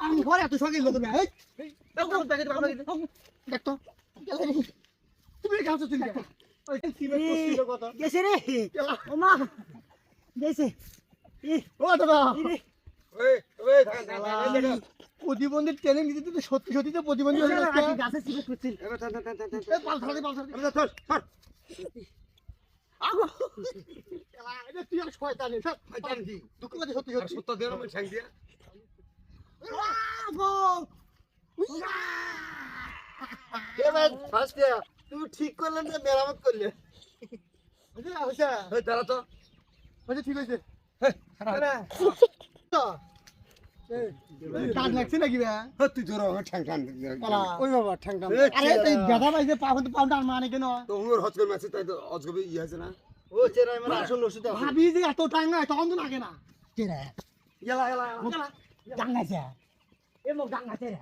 আমি ঘরে এত সঙ্গে লোক দেখতো তুমি গাছ তুমি গেছে রে ও মা গেছে ও দাদা প্রতিবন্ধী ট্রেনিং দিতে তো সত্যি সত্যি তো প্রতিবন্ধী গাছে সিমেন্ট করছিল তুই আর শয়তান দুঃখ সত্যি সত্যি সত্য দিয়ে তুমি ঠিক করলেন যে মেরামত করলে দাঁড়া তো ঠিক হয়েছে কাজ লাগছে নাকি তুই ধরো ঠ্যাং ঠ্যাং ওই বাবা ঠ্যাং ঠ্যাং আরে তুই গাধা পাইছে পাউন্ডার মানে কেন তো ওর হজগবে আছে তাই তো হজগবে ই আছে না ও চেরা মানে আসল ওষুধ ভাবি যে এত টাইম না তখন তো লাগে না চেরা গেলা গেলা গেলা গাঙ্গাছে এ মো গাঙ্গাছে রে